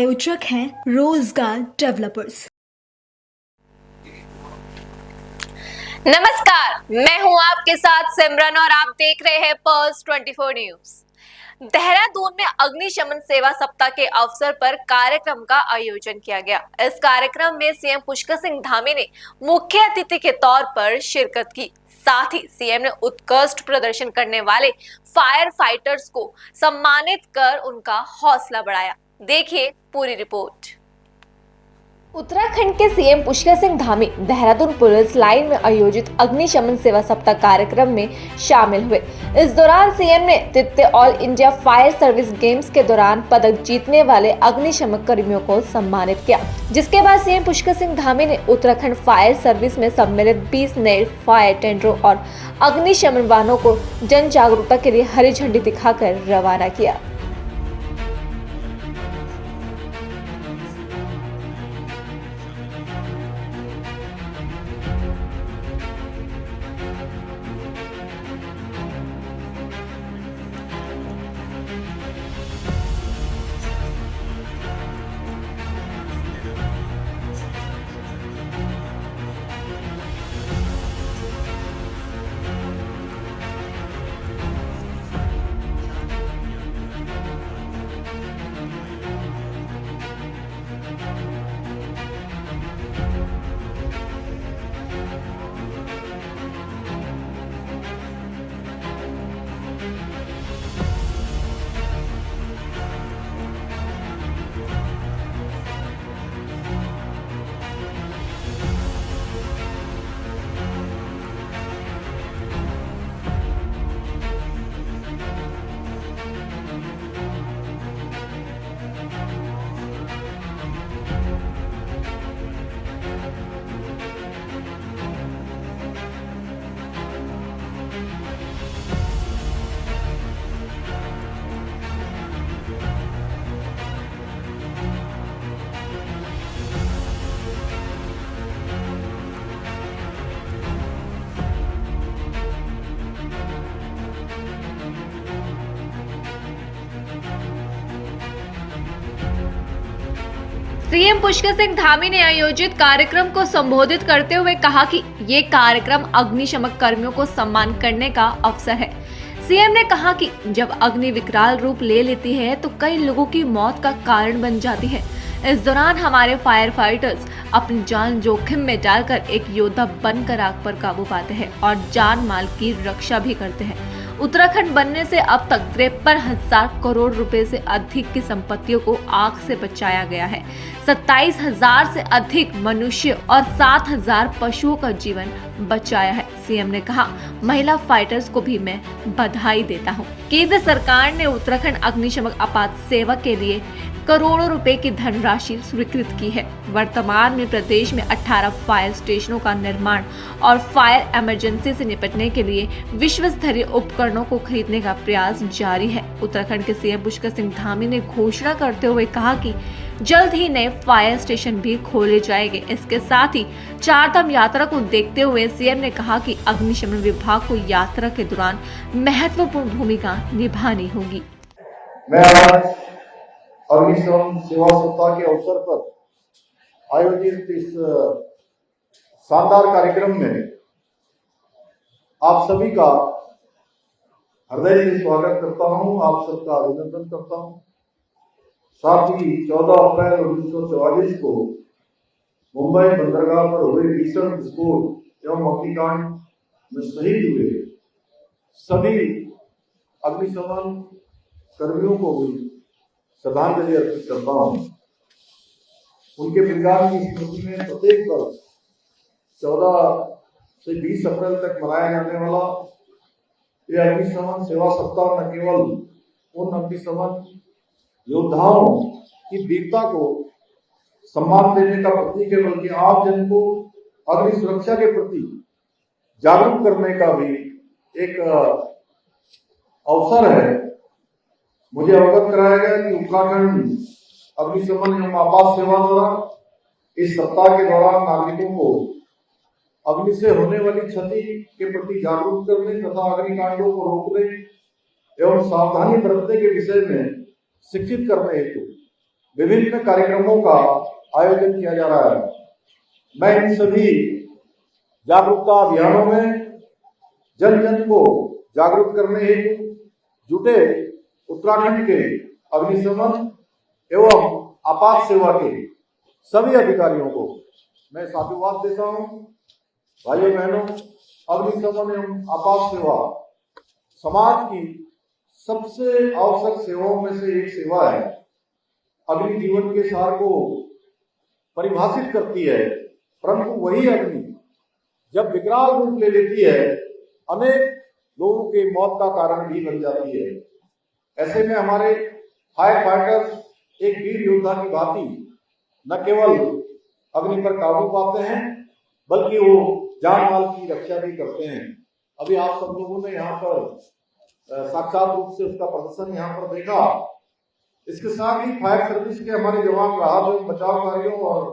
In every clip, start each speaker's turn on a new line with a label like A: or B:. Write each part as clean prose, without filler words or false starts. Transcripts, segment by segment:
A: प्रायोजक हैं रोजगार डेवलपर्स।
B: नमस्कार, मैं हूं आपके साथ सिमरन और आप देख रहे हैं पर्स 24 न्यूज। देहरादून में अग्निशमन सेवा सप्ताह के अवसर पर कार्यक्रम का आयोजन किया गया। इस कार्यक्रम में सीएम पुष्कर सिंह धामी ने मुख्य अतिथि के तौर पर शिरकत की। साथ ही सीएम ने उत्कृष्ट प्रदर्शन करने वाले फायर फाइटर्स को सम्मानित कर उनका हौसला बढ़ाया। देखिए पूरी रिपोर्ट। उत्तराखंड के CM Pushkar Singh Dhami Dehradun police line में आयोजित अग्निशमन सेवा सप्ताह कार्यक्रम में शामिल हुए। इस दौरान सीएम ने तृतीय all India fire service games के दौरान पदक जीतने वाले अग्निशमन कर्मियों को सम्मानित किया, जिसके बाद सीएम पुष्कर सिंह धामी ने उत्तराखंड फायर सर्विस में सम्मिलित 20 नए फायर टेंडरों और अग्निशमन वाहनों को जन जागरूकता के लिए हरी झंडी दिखाकर रवाना किया। सीएम पुष्कर सिंह धामी ने आयोजित कार्यक्रम को संबोधित करते हुए कहा कि ये कार्यक्रम अग्निशमन कर्मियों को सम्मान करने का अवसर है। सीएम ने कहा कि जब अग्नि विकराल रूप ले लेती है तो कई लोगों की मौत का कारण बन जाती है। इस दौरान हमारे फायर फाइटर्स अपनी जान जोखिम में डालकर एक योद्धा बनकर आग पर काबू पाते हैं और जान माल की रक्षा भी करते हैं। उत्तराखंड बनने से अब तक 53,000 करोड़ रुपए से अधिक की संपत्तियों को आग से बचाया गया है। 27,000 से अधिक मनुष्य और 7,000 पशुओं का जीवन बचाया है। सीएम ने कहा, महिला फाइटर्स को भी मैं बधाई देता हूं। केंद्र सरकार ने उत्तराखंड अग्निशमन आपात सेवा के लिए करोड़ों रुपए की धनराशि स्वीकृत की है। वर्तमान में प्रदेश में 18 फायर स्टेशनों का निर्माण और फायर इमरजेंसी से निपटने के लिए विश्व स्तरीय उपकरणों को खरीदने का प्रयास जारी है। उत्तराखंड के सीएम पुष्कर सिंह धामी ने घोषणा करते हुए कहा कि जल्द ही नए फायर स्टेशन भी खोले जाएंगे। इसके साथ ही चारधाम यात्रा को देखते हुए सीएम ने कहा कि अग्निशमन विभाग को यात्रा के दौरान महत्वपूर्ण भूमिका निभानी होगी।
C: अग्निशमन सेवा सप्ताह के अवसर पर आयोजित इस शानदार कार्यक्रम में आप सभी का हृदय से स्वागत करता हूं, आप सबका अभिनंदन करता हूं। साथ ही 14 अप्रैल 1944 को मुंबई बंदरगाह पर हुए भीषण विस्फोट एवं अग्निकांड में शहीद हुए सभी अग्निशमन कर्मियों को भी श्रद्धांजलि अर्पित करता हूं। उनके बलिदान की स्मृति में प्रत्येक वर्ष 14 से 20 अप्रैल तक मनाया जाने वाला यह अग्निशमन सेवा सप्ताह न केवल उन अग्निशमन योद्धाओं की वीरता को सम्मान देने का प्रतीक है, बल्कि आम जन को अग्नि सुरक्षा के प्रति जागरूक करने का भी एक अवसर है। मुझे अवगत कराया गया कि उत्तराखंड अग्निशमन एवं आपात सेवा द्वारा इस सप्ताह के दौरान नागरिकों को अग्नि से होने वाली क्षति के प्रति जागरूक करने तथा अग्निकांडों को रोकने एवं सावधानी बरतने के विषय में शिक्षित करने हेतु विभिन्न कार्यक्रमों का आयोजन किया जा रहा है। मैं इन सभी जागरूकता अभियानों में जन जन को जागरूक करने हेतु जुटे उत्तराखंड के अग्निशमन एवं आपात सेवा के सभी अधिकारियों को मैं साधुवाद देता हूं। भाइयों बहनों, अग्निशमन एवं आपात सेवा समाज की सबसे आवश्यक सेवाओं में से एक सेवा है। अग्नि जीवन के सार को परिभाषित करती है, परंतु वही अग्नि जब विकराल रूप ले लेती है, अनेक लोगों के मौत का कारण भी बन जाती है। ऐसे में हमारे फायर फाइटर्स एक वीर योद्धा की भांति न केवल अग्नि पर काबू पाते हैं, बल्कि वो जान माल की रक्षा भी करते हैं। अभी आप सब लोगों ने यहाँ पर साक्षात रूप से उसका प्रदर्शन यहाँ पर देखा। इसके साथ ही फायर सर्विस के हमारे जवान राहत एवं बचाव कार्यों और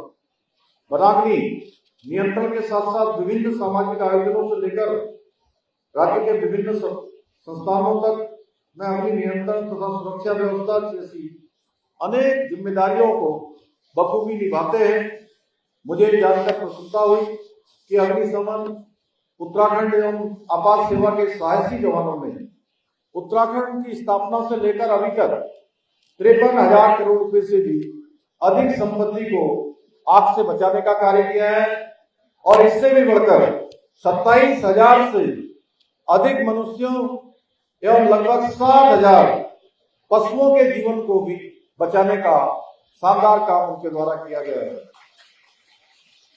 C: वनाग्नि नियंत्रण के साथ साथ विभिन्न सामाजिक आयोजनों से लेकर राज्य के विभिन्न संस्थानों तक में अग्नि नियंत्रण तथा सुरक्षा व्यवस्था जैसी अनेक जिम्मेदारियों को बखूबी निभाते हैं। मुझे जानकर प्रसन्नता हुई कि अग्निशमन उत्तराखंड एवं आपात सेवा के साहसी जवानों ने उत्तराखंड की स्थापना से लेकर अभी तक 53,000 करोड़ रुपए से भी अधिक संपत्ति को आग से बचाने का कार्य किया है और इससे भी बढ़कर 27,000 से अधिक मनुष्यों एवं लगभग 7,000 पशुओं के जीवन को भी बचाने का शानदार काम उनके द्वारा किया गया है।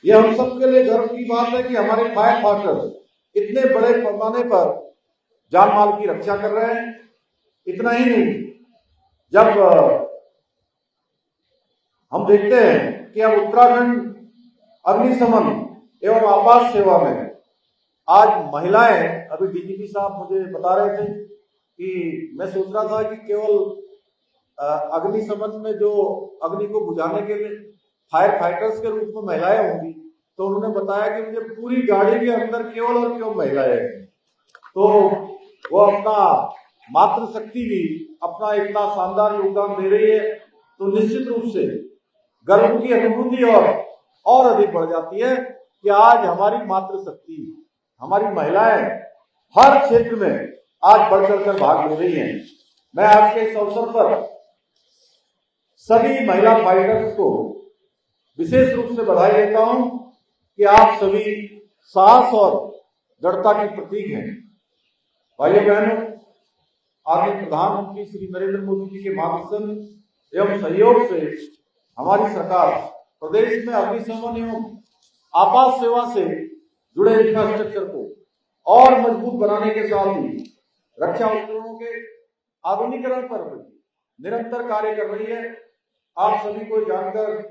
C: यह हम सबके लिए गर्व की बात है कि हमारे फायर फाइटर इतने बड़े पैमाने पर जान माल की रक्षा कर रहे हैं। इतना ही नहीं, जब हम देखते हैं कि अब उत्तराखंड अग्निशमन एवं आपात सेवा में आज महिलाएं, अभी डीजीपी साहब मुझे बता रहे थे कि मैं सोच रहा था कि केवल अग्निशमन में जो अग्नि को बुझाने के लिए फायर फाइटर्स के रूप में महिलाएं होंगी, तो उन्होंने बताया कि मुझे पूरी गाड़ी के अंदर केवल और केवल महिलाएं हैं। तो वो अपना मातृशक्ति भी अपना इतना शानदार योगदान दे रही है, तो निश्चित रूप से गर्व की अनुभूति और अधिक बढ़ जाती है कि आज हमारी मातृशक्ति, हमारी महिलाएं हर क्षेत्र में आज बढ़ चढ़कर भाग ले रही हैं। मैं आज के इस अवसर पर सभी महिला फाइटर्स को विशेष रूप से बधाई देता हूं कि आप सभी साहस और दृढ़ता के प्रतीक हैं। भाइयों बहनों, आगे प्रधानमंत्री श्री नरेंद्र मोदी जी के मार्गदर्शन एवं सहयोग से हमारी सरकार प्रदेश में अग्निशमन एवं आपात सेवा से जुड़े इंफ्रास्ट्रक्चर को और मजबूत बनाने के साथ ही रक्षा उपकरणों के आधुनिकीकरण पर निरंतर कार्य कर रही है। आप सभी को जानकर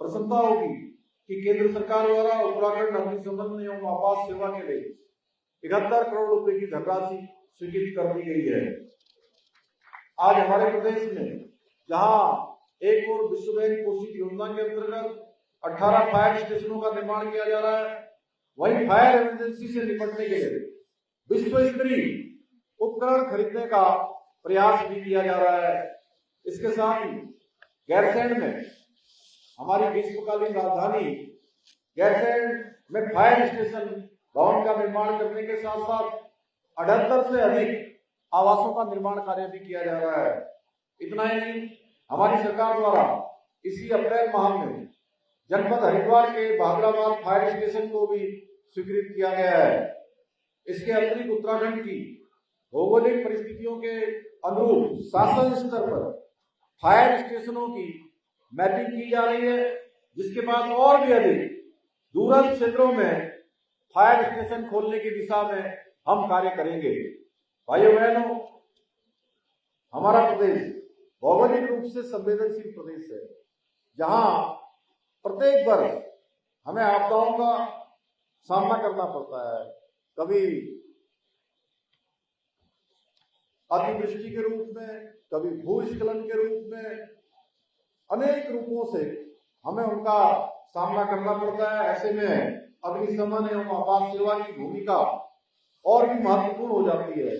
C: प्रसन्नता होगी कि केंद्र सरकार द्वारा उत्तराखंड अग्निशमन एवं आपात सेवा के लिए 71 करोड़ रुपए की धनराशि स्वीकृत कर दी गई है। आज हमारे प्रदेश में जहां एक और विश्व बैंक पोषित योजना के अंतर्गत 18 फायर स्टेशनों का निर्माण किया जा रहा है, वहीं फायर इमरजेंसी से निपटने के लिए विश्व स्तरीय उपकरण खरीदने का प्रयास भी किया जा रहा है। इसके साथ ही गैरसैंण में हमारी ग्रीष्मकालीन राजधानी गैरसैंण में फायर स्टेशन भवन का निर्माण करने के साथ साथ 78 से अधिक आवासों का निर्माण कार्य भी किया जा रहा है। इतना ही नहीं, हमारी सरकार द्वारा इसी अप्रैल माह में जनपद हरिद्वार के बहादुराबाद फायर स्टेशन को भी स्वीकृत किया गया है। इसके अतिरिक्त उत्तराखंड की भौगोलिक परिस्थितियों के अनुरूप शासन स्तर पर फायर स्टेशनों की मैपिंग की जा रही है, जिसके बाद और भी अधिक दूरस्थ क्षेत्रों में फायर स्टेशन खोलने की दिशा में हम कार्य करेंगे। भाइयों बहनों, हमारा प्रदेश भौगोलिक रूप से संवेदनशील प्रदेश है, जहां प्रत्येक वर्ष हमें आपदाओं का सामना करना पड़ता है। कभी अतिवृष्टि के रूप में, कभी भूस्खलन के रूप में, अनेक रूपों से हमें उनका सामना करना पड़ता है। ऐसे में अग्निशमन एवं आपात सेवा की भूमिका और भी महत्वपूर्ण हो जाती है।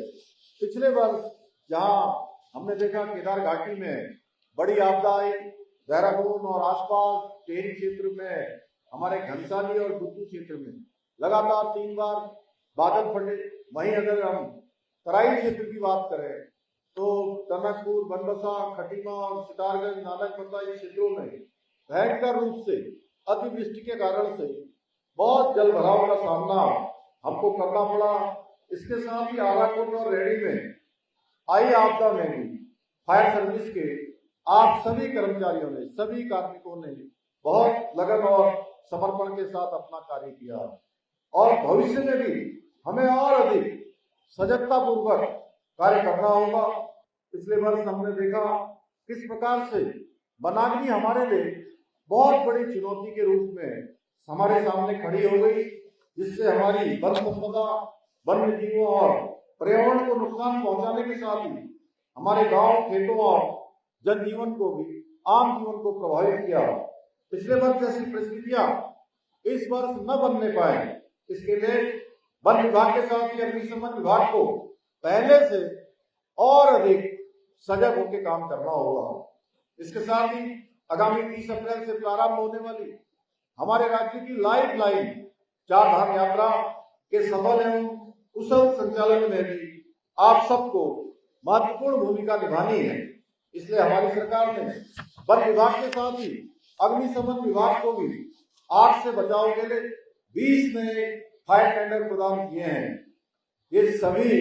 C: पिछले वर्ष जहां हमने देखा केदार घाटी में बड़ी आपदा आई, देहरादून और आसपास टेहरी क्षेत्र में, हमारे घनसाली और डुक्कू क्षेत्र में लगातार 3 बार बादल फटे। वहीं अगर हम तराई क्षेत्र की बात करें तो टनकपुर, बनबसा, खटीमा और सितारगंज, नानकमता इन क्षेत्रों में भयंकर रूप से अतिवृष्टि के कारण से बहुत जल भराव का सामना हमको करना पड़ा। इसके साथ ही आराकोट और रेडी में आई आपदा में भी फायर सर्विस के आप सभी कर्मचारियों ने, सभी कार्मिकों ने बहुत लगन और समर्पण के साथ अपना कार्य किया और भविष्य में भी हमें और अधिक सजगता पूर्वक कार्य करना होगा। पिछले वर्ष हमने देखा किस प्रकार से वनाग्नि हमारे लिए बहुत बड़ी चुनौती के रूप में हमारे सामने खड़ी हो गई, जिससे हमारी वन संपदा, वन्य जीवों और पर्यावरण को नुकसान पहुंचाने के साथ ही हमारे गांव, खेतों और जनजीवन को भी, आम जीवन को प्रभावित किया। पिछले वर्ष जैसी परिस्थितियां इस वर्ष न बनने पाए, इसके लिए वन विभाग के साथ ही अग्निशमन विभाग को पहले से और अधिक सजग होकर काम करना होगा। इसके साथ ही आगामी 30 अप्रैल से प्रारंभ होने वाली हमारे राज्य की लाइफ लाइन 4 धाम यात्रा के सफल एवं कुशल संचालन में भी आप सबको महत्वपूर्ण भूमिका निभानी है। इसलिए हमारी सरकार ने वन विभाग के साथ ही अग्निशमन विभाग को भी आग से बचाव के लिए 20 नए फायर टेंडर प्रदान किए हैं। ये सभी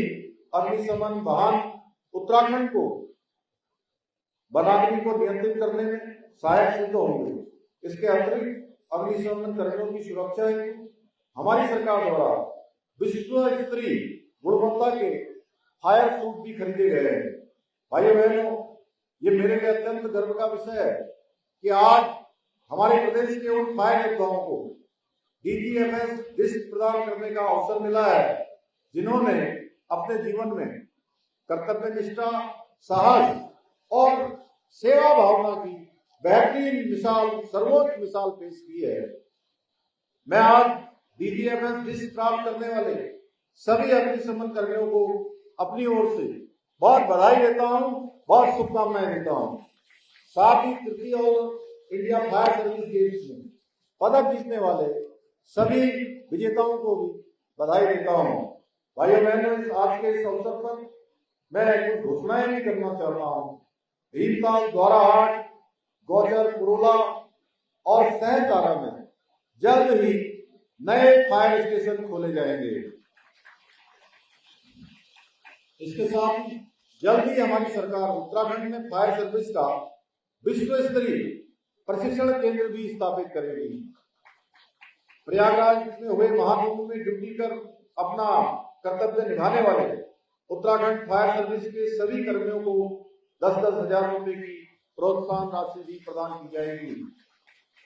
C: अग्निशमन वाहन उत्तराखंड को वनाग्नि को नियंत्रित करने में सहायक सिद्ध होंगे। इसके अतिरिक्त अग्निशमन कर्मियों की सुरक्षा हेतु हमारी सरकार द्वारा विश्व स्तरीय गुणवत्ता के फायर सूट भी खरीदे गए हैं। भाइयों बहनों, ये मेरे लिए अत्यंत गर्व का विषय है कि आज हमारे प्रदेश के उन फायर योद्धाओं को DGFS डिस्क प्रदान करने का अवसर मिला है, जिन्होंने अपने जीवन में कर्तव्य निष्ठा, साहस और सेवा भावना की बेहतरीन मिसाल, सर्वोच्च मिसाल पेश की है। मैं आज DGFS डिस्क प्राप्त करने वाले सभी अग्निशमन कर्मियों को अपनी ओर से बहुत बधाई देता हूं, बहुत शुभकामनाएं देता हूं। साथ ही तृतीय और इंडिया फायर सर्विस गेम्स में पदक जीतने वाले सभी विजेताओं को भी बधाई देता हूं। भाइयों बहनों, आज के इस अवसर पर मैं कुछ घोषणाएं भी करना चाहता हूं। भीमताल, द्वाराहाट, गौचर, पुरोला और सहकारा में जल्द ही नए फायर स्टेशन खोले जाएंगे। इसके साथ ही जल्द ही हमारी सरकार उत्तराखंड में फायर सर्विस का विश्व स्तरीय प्रशिक्षण केंद्र भी स्थापित करेगी। प्रयागराज में हुए महाकुंभ में ड्यूटी कर अपना कर्तव्य निभाने वाले उत्तराखंड फायर सर्विस के सभी कर्मियों को 10-10 हजार रुपए की प्रोत्साहन राशि भी प्रदान की जाएगी।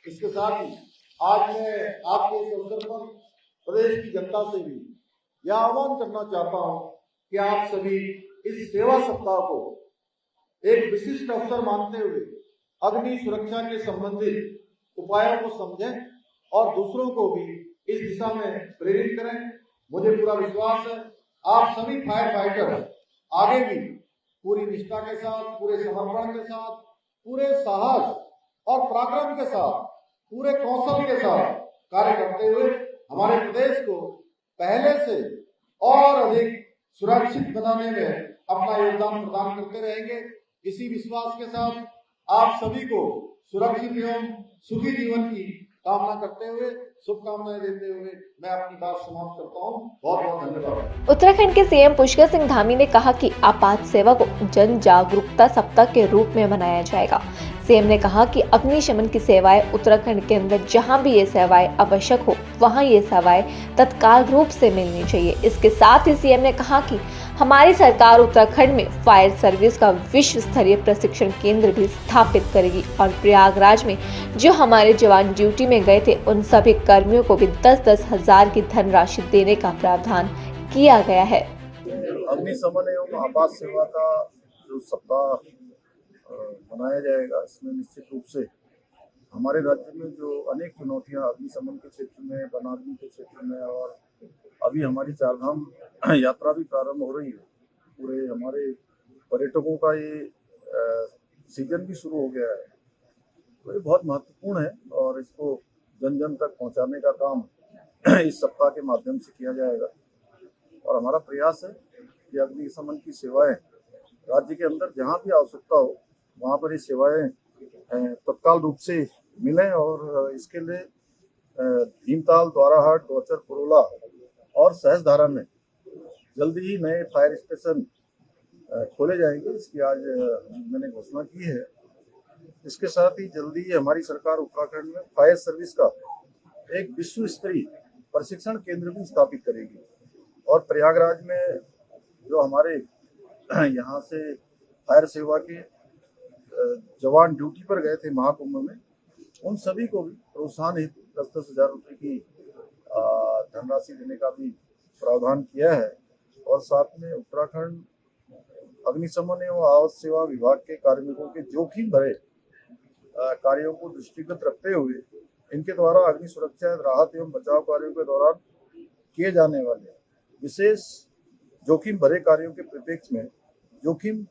C: इसके साथ ही आज मैं आपके इस अवसर पर प्रदेश की जनता से भी यह आह्वान करना चाहता हूं कि आप सभी इस सेवा सप्ताह को एक विशिष्ट अवसर मानते हुए अग्नि सुरक्षा के संबंधित उपायों को समझें और दूसरों को भी इस दिशा में प्रेरित करें। मुझे पूरा विश्वास है आप सभी फायर फाइटर आगे भी पूरी निष्ठा के साथ, पूरे समर्पण के साथ, पूरे साहस और पराक्रम के साथ, पूरे कौशल के साथ कार्य करते हुए हमारे प्रदेश को पहले से और अधिक सुरक्षित बनाने में अपना योगदान प्रदान करते रहेंगे। इसी विश्वास के साथ आप सभी को सुरक्षित एवं सुखी जीवन की कामना करते हुए, शुभकामनाएं देते हुए मैं अपनी बात समाप्त करता हूं। बहुत बहुत धन्यवाद।
B: उत्तराखंड के सीएम पुष्कर सिंह धामी ने कहा कि आपात सेवा को जन जागरूकता सप्ताह के रूप में मनाया जाएगा। सीएम ने कहा कि अग्निशमन की सेवाएं उत्तराखंड के अंदर जहां भी ये सेवाएं आवश्यक हो वहां ये सेवाएं तत्काल रूप से मिलनी चाहिए। इसके साथ ही सीएम ने कहा कि हमारी सरकार उत्तराखंड में फायर सर्विस का विश्व स्तरीय प्रशिक्षण केंद्र भी स्थापित करेगी और प्रयागराज में जो हमारे जवान ड्यूटी में गए थे उन सभी कर्मियों को भी 10-10 हजार की धनराशि देने का प्रावधान किया गया है।
C: अग्निशमन एवं आपात सेवा का जो सप्ताह मनाया जाएगा, इसमें निश्चित रूप से हमारे राज्य में जो अनेक चुनौतियां अग्निशमन के क्षेत्र में, वनाग्नि के क्षेत्र में और अभी हमारी 4 धाम यात्रा भी प्रारंभ हो रही है। पूरे हमारे पर्यटकों का ये सीजन भी शुरू हो गया है। तो ये बहुत महत्वपूर्ण है और इसको जन जन तक पहुंचाने का काम इस सप्ताह के माध्यम से किया जाएगा। और हमारा प्रयास है कि अग्निशमन की सेवाएं राज्य के अंदर जहां भी आवश्यकता हो वहां पर ये सेवाएं तत्काल रूप से मिलें। और इसके लिए भीमताल, द्वाराहाट, गौचर, पुरोला और सहस्त्रधारा में जल्दी ही नए फायर स्टेशन खोले जाएंगे। इसकी आज मैंने घोषणा की है। इसके साथ ही जल्दी ही हमारी सरकार उत्तराखंड में फायर सर्विस का एक विश्व स्तरीय प्रशिक्षण केंद्र भी स्थापित करेगी। और प्रयागराज में जो हमारे यहाँ से फायर सेवा के जवान ड्यूटी पर गए थे महाकुंभ में, उन सभी को भी प्रोत्साहन हेतु 10-10 हजार रुपये की धनराशि देने का भी प्रावधान किया है। और साथ में उत्तराखंड अग्निशमन एवं आवास सेवा विभाग के कार्मिकों के जोखिम भरे कार्यों को दृष्टिगत रखते हुए इनके द्वारा अग्नि सुरक्षा, राहत एवं बचाव कार्यों के दौरान किए जाने वाले विशेष जोखिम भरे कार्यों के प्रत्यक्ष में जोखिम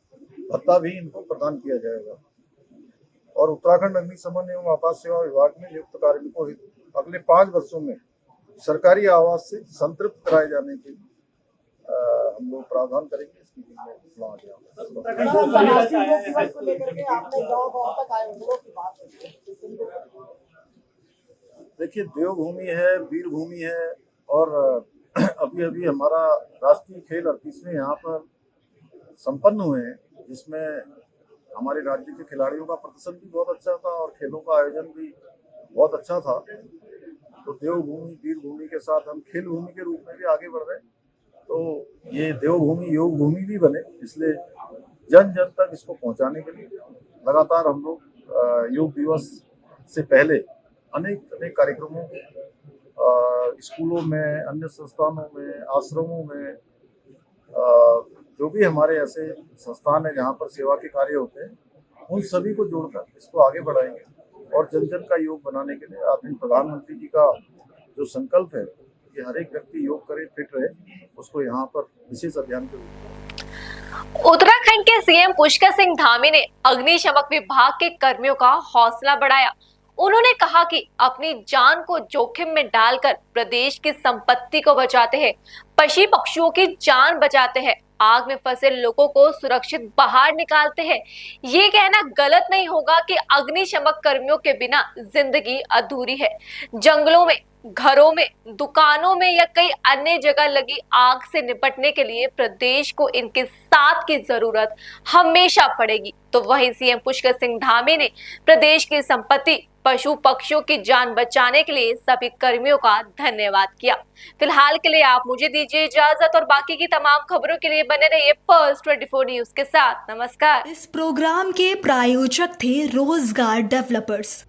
C: भत्ता भी इनको प्रदान किया जाएगा। और उत्तराखंड अग्निशमन एवं आपात सेवा विभाग में नियुक्त कार्मिकों हेतु अगले 5 वर्षों में सरकारी आवास से संतृप्त कराए जाने के लिए हम लोग प्रावधान करेंगे। इसकी भी मैं घोषणा आ गया। देखिए, देवभूमि है, वीर भूमि है और अभी अभी हमारा राष्ट्रीय खेल 38वें यहाँ पर संपन्न हुए हैं, जिसमें हमारे राज्य के खिलाड़ियों का प्रदर्शन भी बहुत अच्छा था और खेलों का आयोजन भी बहुत अच्छा था। तो देवभूमि, वीर भूमि के साथ हम खेल भूमि के रूप में भी आगे बढ़ रहे हैं। तो ये देवभूमि योग भूमि भी बने, इसलिए जन जन तक इसको पहुंचाने के लिए लगातार हम लोग योग दिवस से पहले अनेक कार्यक्रमों स्कूलों में, अन्य संस्थानों में, आश्रमों में, जो भी हमारे ऐसे संस्थान है जहाँ पर सेवा के कार्य होते हैं, उन सभी को जोड़कर इसको आगे बढ़ाएंगे। और जन जन का योग बनाने के लिए आदरणीय प्रधानमंत्री जी का जो संकल्प है कि हर एक व्यक्ति योग करे, फिट रहे, उसको यहाँ पर विशेष अभियान के रूप
B: उत्तराखंड के सीएम पुष्कर सिंह धामी ने अग्निशमन विभाग के कर्मियों का हौसला बढ़ाया। उन्होंने कहा कि अपनी जान को जोखिम में डालकर प्रदेश की संपत्ति को बचाते हैं, पशु पक्षियों की जान बचाते हैं, आग में फंसे लोगों को सुरक्षित बाहर निकालते हैं। ये कहना गलत नहीं होगा कि अग्निशमन कर्मियों के बिना जिंदगी अधूरी है। जंगलों में, घरों में, दुकानों में या कई अन्य जगह लगी आग से निपटने के लिए प्रदेश को इनके साथ की जरूरत हमेशा पड़ेगी। तो वहीं सीएम पुष्कर सिंह धामी ने प्रदेश की संपत्ति, पशु पक्षियों की जान बचाने के लिए सभी कर्मियों का धन्यवाद किया। फिलहाल के लिए आप मुझे दीजिए इजाजत और बाकी की तमाम खबरों के लिए बने रहिए पल्स 24 न्यूज के साथ। नमस्कार।
A: इस प्रोग्राम के प्रायोजक थे रोजगार डेवलपर्स।